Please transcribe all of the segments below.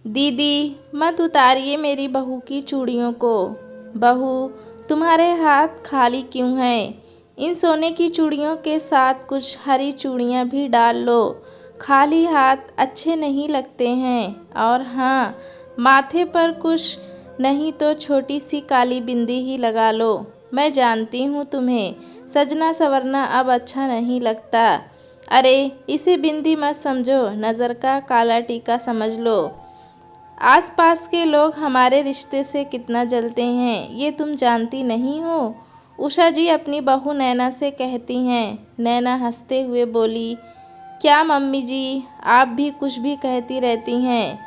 दीदी मत उतारिए मेरी बहू की चूड़ियों को। बहू तुम्हारे हाथ खाली क्यों हैं? इन सोने की चूड़ियों के साथ कुछ हरी चूड़ियाँ भी डाल लो। खाली हाथ अच्छे नहीं लगते हैं। और हाँ, माथे पर कुछ नहीं तो छोटी सी काली बिंदी ही लगा लो। मैं जानती हूँ तुम्हें सजना संवरना अब अच्छा नहीं लगता। अरे इसे बिंदी मत समझो, नज़र का काला टीका समझ लो। आसपास के लोग हमारे रिश्ते से कितना जलते हैं ये तुम जानती नहीं हो। उषा जी अपनी बहू नैना से कहती हैं। नैना हंसते हुए बोली, क्या मम्मी जी, आप भी कुछ भी कहती रहती हैं।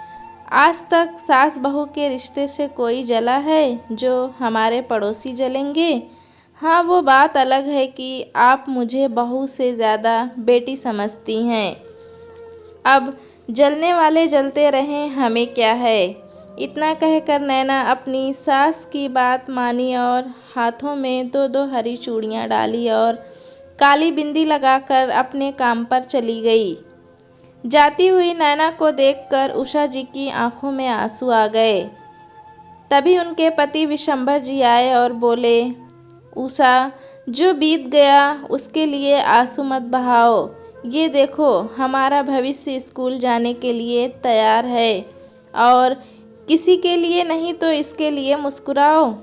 आज तक सास बहू के रिश्ते से कोई जला है जो हमारे पड़ोसी जलेंगे? हाँ, वो बात अलग है कि आप मुझे बहू से ज़्यादा बेटी समझती हैं। अब जलने वाले जलते रहें, हमें क्या है। इतना कहकर नैना अपनी सास की बात मानी और हाथों में दो दो हरी चूड़ियाँ डाली और काली बिंदी लगाकर अपने काम पर चली गई। जाती हुई नैना को देखकर उषा जी की आंखों में आंसू आ गए। तभी उनके पति विशंभर जी आए और बोले, उषा, जो बीत गया उसके लिए आंसू मत बहाओ। ये देखो, हमारा भविष्य स्कूल जाने के लिए तैयार है और किसी के लिए नहीं तो इसके लिए मुस्कुराओ।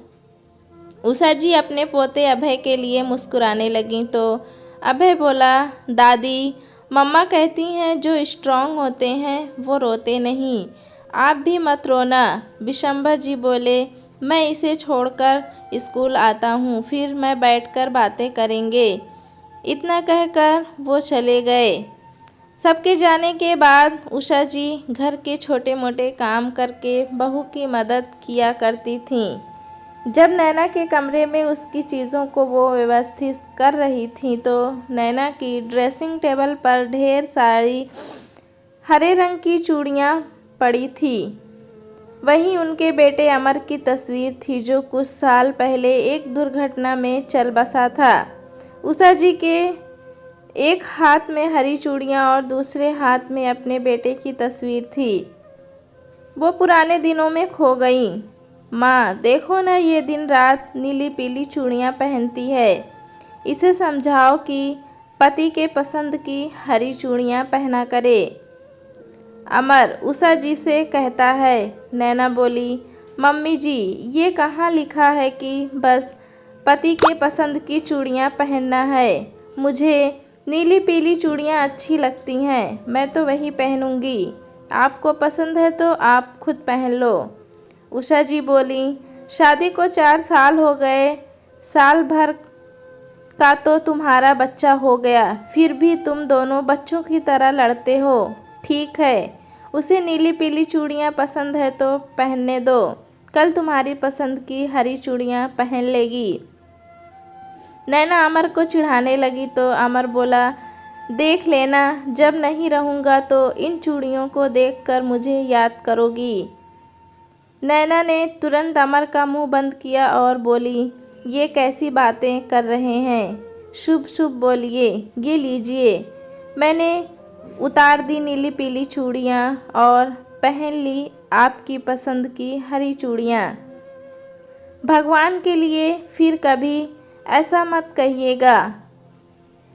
उषा जी अपने पोते अभय के लिए मुस्कुराने लगीं तो अभय बोला, दादी, मम्मा कहती हैं जो स्ट्रांग होते हैं वो रोते नहीं। आप भी मत रोना। विशंभर जी बोले, मैं इसे छोड़कर स्कूल आता हूँ, फिर मैं बैठकर बातें करेंगे। इतना कहकर वो चले गए। सबके जाने के बाद उषा जी घर के छोटे मोटे काम करके बहू की मदद किया करती थीं। जब नैना के कमरे में उसकी चीज़ों को वो व्यवस्थित कर रही थी तो नैना की ड्रेसिंग टेबल पर ढेर सारी हरे रंग की चूड़ियाँ पड़ी थी। वहीं उनके बेटे अमर की तस्वीर थी जो कुछ साल पहले एक दुर्घटना में चल बसा था। उषा जी के एक हाथ में हरी चूड़ियाँ और दूसरे हाथ में अपने बेटे की तस्वीर थी। वो पुराने दिनों में खो गईं। माँ, देखो ना, ये दिन रात नीली पीली चूड़ियाँ पहनती है। इसे समझाओ कि पति के पसंद की हरी चूड़ियाँ पहना करे। अमर उषा जी से कहता है। नैना बोली, मम्मी जी, ये कहाँ लिखा है कि बस पति के पसंद की चूड़ियाँ पहनना है। मुझे नीली पीली चूड़ियाँ अच्छी लगती हैं, मैं तो वही पहनूंगी। आपको पसंद है तो आप खुद पहन लो। उषा जी बोली, शादी को 4 साल हो गए, साल भर का तो तुम्हारा बच्चा हो गया, फिर भी तुम दोनों बच्चों की तरह लड़ते हो। ठीक है, उसे नीली पीली चूड़ियाँ पसंद है तो पहनने दो, कल तुम्हारी पसंद की हरी चूड़ियाँ पहन लेगी। नैना अमर को चिढ़ाने लगी तो अमर बोला, देख लेना, जब नहीं रहूँगा तो इन चूड़ियों को देखकर मुझे याद करोगी। नैना ने तुरंत अमर का मुंह बंद किया और बोली, ये कैसी बातें कर रहे हैं, शुभ शुभ बोलिए। ये लीजिए, मैंने उतार दी नीली पीली चूड़ियाँ और पहन ली आपकी पसंद की हरी चूड़ियाँ। भगवान के लिए फिर कभी ऐसा मत कहिएगा।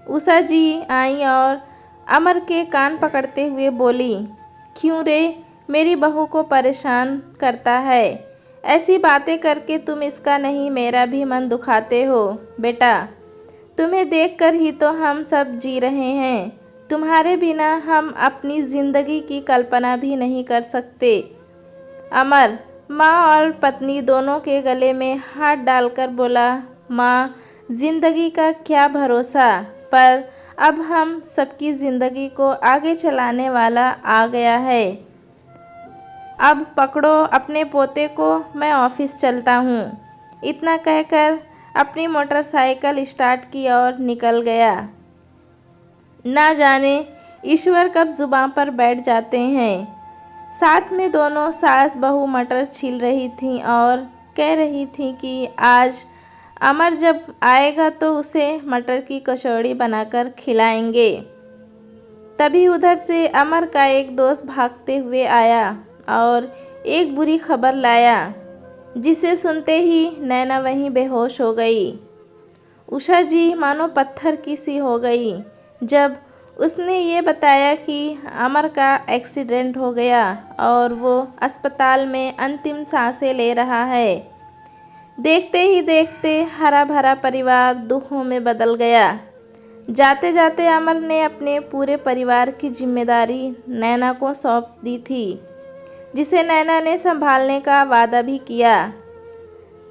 उषा जी आई और अमर के कान पकड़ते हुए बोली, क्यों रे, मेरी बहू को परेशान करता है। ऐसी बातें करके तुम इसका नहीं मेरा भी मन दुखाते हो। बेटा, तुम्हें देखकर ही तो हम सब जी रहे हैं। तुम्हारे बिना हम अपनी ज़िंदगी की कल्पना भी नहीं कर सकते। अमर माँ और पत्नी दोनों के गले में हाथ डालकर बोला, माँ, ज़िंदगी का क्या भरोसा, पर अब हम सबकी ज़िंदगी को आगे चलाने वाला आ गया है। अब पकड़ो अपने पोते को, मैं ऑफिस चलता हूँ। इतना कहकर अपनी मोटरसाइकिल स्टार्ट की और निकल गया। ना जाने ईश्वर कब जुबान पर बैठ जाते हैं। साथ में दोनों सास बहू मटर छील रही थीं और कह रही थीं कि आज अमर जब आएगा तो उसे मटर की कचौड़ी बनाकर खिलाएंगे। तभी उधर से अमर का एक दोस्त भागते हुए आया और एक बुरी खबर लाया, जिसे सुनते ही नैना वहीं बेहोश हो गई। उषा जी मानो पत्थर की सी हो गई जब उसने ये बताया कि अमर का एक्सीडेंट हो गया और वो अस्पताल में अंतिम सांसें ले रहा है। देखते ही देखते हरा भरा परिवार दुखों में बदल गया। जाते जाते अमर ने अपने पूरे परिवार की जिम्मेदारी नैना को सौंप दी थी, जिसे नैना ने संभालने का वादा भी किया।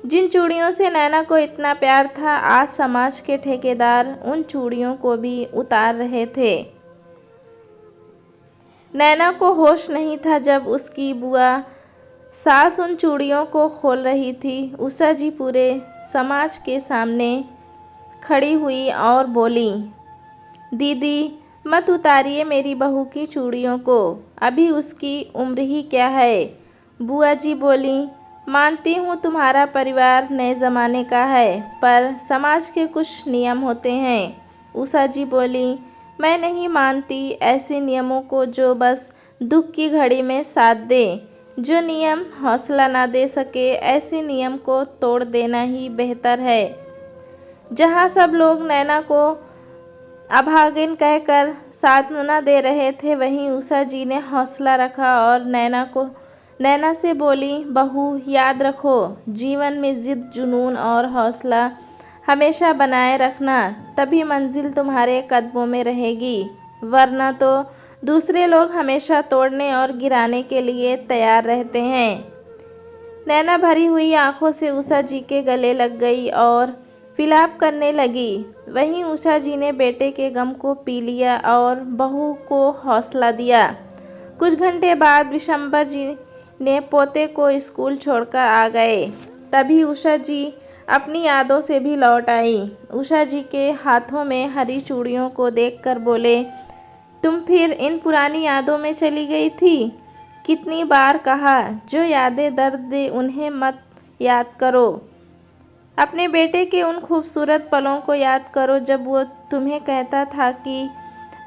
जिन चूड़ियों से नैना को इतना प्यार था, आज समाज के ठेकेदार उन चूड़ियों को भी उतार रहे थे। नैना को होश नहीं था जब उसकी बुआ सास उन चूड़ियों को खोल रही थी। उषा जी पूरे समाज के सामने खड़ी हुई और बोली, दीदी मत उतारिए मेरी बहू की चूड़ियों को, अभी उसकी उम्र ही क्या है। बुआ जी बोली, मानती हूँ तुम्हारा परिवार नए ज़माने का है, पर समाज के कुछ नियम होते हैं। उषा जी बोली, मैं नहीं मानती ऐसे नियमों को जो बस दुख की घड़ी में साथ दे। जो नियम हौसला ना दे सके, ऐसे नियम को तोड़ देना ही बेहतर है। जहाँ सब लोग नैना को अभागिन कहकर सांत्वना दे रहे थे, वहीं उषा जी ने हौसला रखा और नैना से बोली, बहू याद रखो, जीवन में जिद, जुनून और हौसला हमेशा बनाए रखना, तभी मंजिल तुम्हारे कदमों में रहेगी, वरना तो दूसरे लोग हमेशा तोड़ने और गिराने के लिए तैयार रहते हैं। नैना भरी हुई आंखों से उषा जी के गले लग गई और विलाप करने लगी। वहीं उषा जी ने बेटे के गम को पी लिया और बहू को हौसला दिया। कुछ घंटे बाद विशंबर जी ने पोते को स्कूल छोड़कर आ गए। तभी उषा जी अपनी यादों से भी लौट आई। उषा जी के हाथों में हरी चूड़ियों को देखकर बोले, तुम फिर इन पुरानी यादों में चली गई थी। कितनी बार कहा, जो यादें दर्द दे उन्हें मत याद करो। अपने बेटे के उन खूबसूरत पलों को याद करो जब वो तुम्हें कहता था कि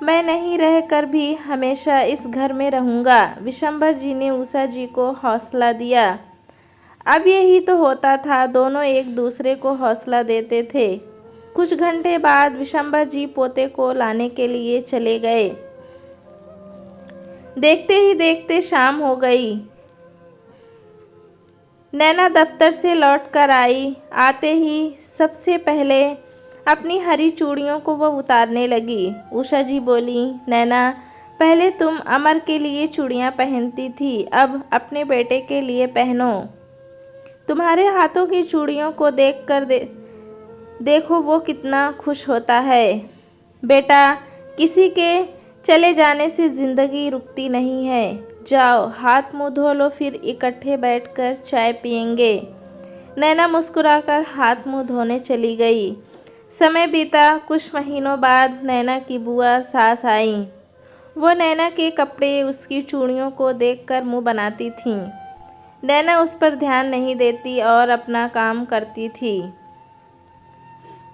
मैं नहीं रहकर भी हमेशा इस घर में रहूँगा। विशंबर जी ने उषा जी को हौसला दिया। अब यही तो होता था, दोनों एक दूसरे को हौसला देते थे। कुछ घंटे बाद विशंबर जी पोते को लाने के लिए चले गए। देखते ही देखते शाम हो गई। नैना दफ्तर से लौटकर आई। आते ही सबसे पहले अपनी हरी चूड़ियों को वह उतारने लगी। उषा जी बोली, नैना पहले तुम अमर के लिए चूड़ियाँ पहनती थी, अब अपने बेटे के लिए पहनो। तुम्हारे हाथों की चूड़ियों को देखकर देखो वो कितना खुश होता है। बेटा, किसी के चले जाने से ज़िंदगी रुकती नहीं है। जाओ हाथ मुँह धो लो, फिर इकट्ठे बैठकर चाय पियेंगे। नैना मुस्कुराकर हाथ मुँह धोने चली गई। समय बीता। कुछ महीनों बाद नैना की बुआ सास आई। वो नैना के कपड़े, उसकी चूड़ियों को देखकर मुँह बनाती थीं। नैना उस पर ध्यान नहीं देती और अपना काम करती थी।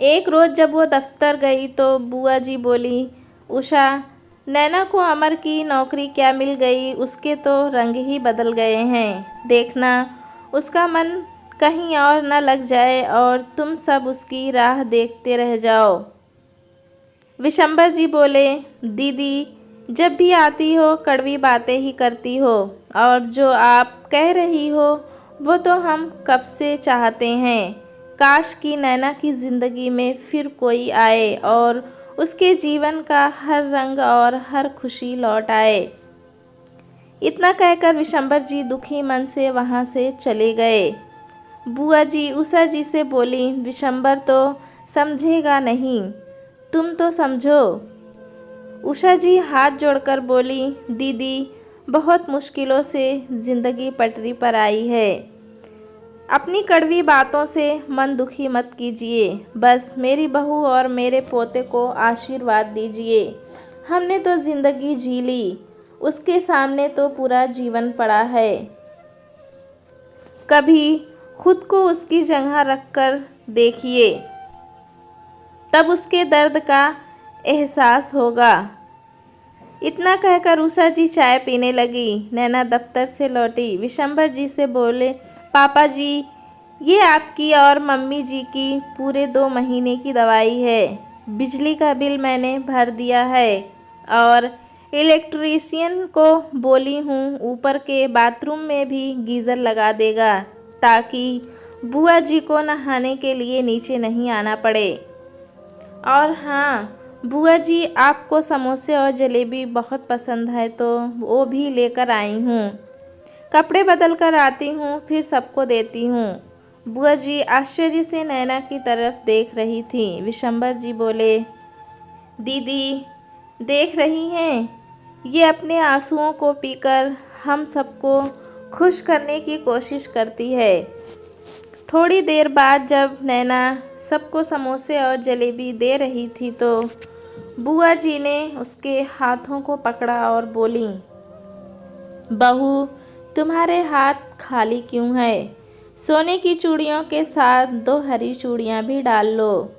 एक रोज़ जब वो दफ्तर गई तो बुआ जी बोली, उषा, नैना को अमर की नौकरी क्या मिल गई, उसके तो रंग ही बदल गए हैं। देखना उसका मन कहीं और न लग जाए और तुम सब उसकी राह देखते रह जाओ। विशंबर जी बोले, दीदी जब भी आती हो कड़वी बातें ही करती हो, और जो आप कह रही हो वो तो हम कब से चाहते हैं। काश कि नैना की ज़िंदगी में फिर कोई आए और उसके जीवन का हर रंग और हर खुशी लौट आए। इतना कहकर विशंबर जी दुखी मन से वहाँ से चले गए। बुआ जी उषा जी से बोली, विशंबर तो समझेगा नहीं, तुम तो समझो। उषा जी हाथ जोड़कर बोली, दीदी बहुत मुश्किलों से ज़िंदगी पटरी पर आई है। अपनी कड़वी बातों से मन दुखी मत कीजिए, बस मेरी बहू और मेरे पोते को आशीर्वाद दीजिए। हमने तो ज़िंदगी जी ली, उसके सामने तो पूरा जीवन पड़ा है। कभी खुद को उसकी जगह रखकर देखिए, तब उसके दर्द का एहसास होगा। इतना कहकर उषा जी चाय पीने लगी। नैना दफ्तर से लौटी विशंबर जी से बोले, पापा जी, ये आपकी और मम्मी जी की पूरे 2 महीने की दवाई है। बिजली का बिल मैंने भर दिया है और इलेक्ट्रीशियन को बोली हूँ ऊपर के बाथरूम में भी गीज़र लगा देगा ताकि बुआ जी को नहाने के लिए नीचे नहीं आना पड़े। और हाँ बुआ जी, आपको समोसे और जलेबी बहुत पसंद है तो वो भी लेकर आई हूँ। कपड़े बदल कर आती हूँ, फिर सबको देती हूँ। बुआ जी आश्चर्य से नैना की तरफ देख रही थी। विशंबर जी बोले, दीदी देख रही हैं, ये अपने आंसुओं को पीकर हम सबको खुश करने की कोशिश करती है। थोड़ी देर बाद जब नैना सबको समोसे और जलेबी दे रही थी तो बुआ जी ने उसके हाथों को पकड़ा और बोली, बहू, तुम्हारे हाथ खाली क्यों है? सोने की चूड़ियों के साथ 2 हरी चूड़ियाँ भी डाल लो।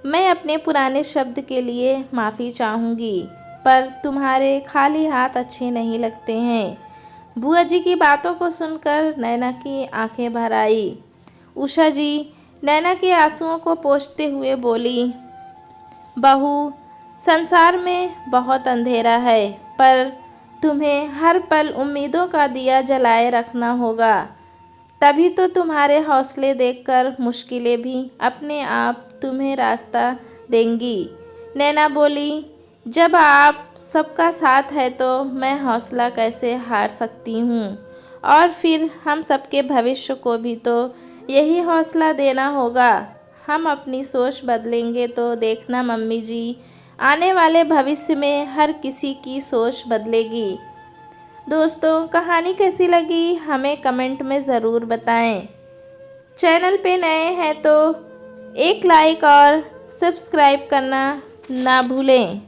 मैं अपने पुराने शब्द के लिए माफ़ी चाहूँगी, पर तुम्हारे खाली हाथ अच्छे नहीं लगते हैं। बुआ जी की बातों को सुनकर नैना की आंखें भर आई। उषा जी नैना के आंसुओं को पोंछते हुए बोली, बहू, संसार में बहुत अंधेरा है, पर तुम्हें हर पल उम्मीदों का दिया जलाए रखना होगा। तभी तो तुम्हारे हौसले देखकर मुश्किलें भी अपने आप तुम्हें रास्ता देंगी। नैना बोली, जब आप सबका साथ है तो मैं हौसला कैसे हार सकती हूँ? और फिर हम सबके भविष्य को भी तो यही हौसला देना होगा। हम अपनी सोच बदलेंगे तो देखना मम्मी जी, आने वाले भविष्य में हर किसी की सोच बदलेगी। दोस्तों, कहानी कैसी लगी हमें कमेंट में ज़रूर बताएं। चैनल पे नए हैं तो एक लाइक और सब्सक्राइब करना ना भूलें।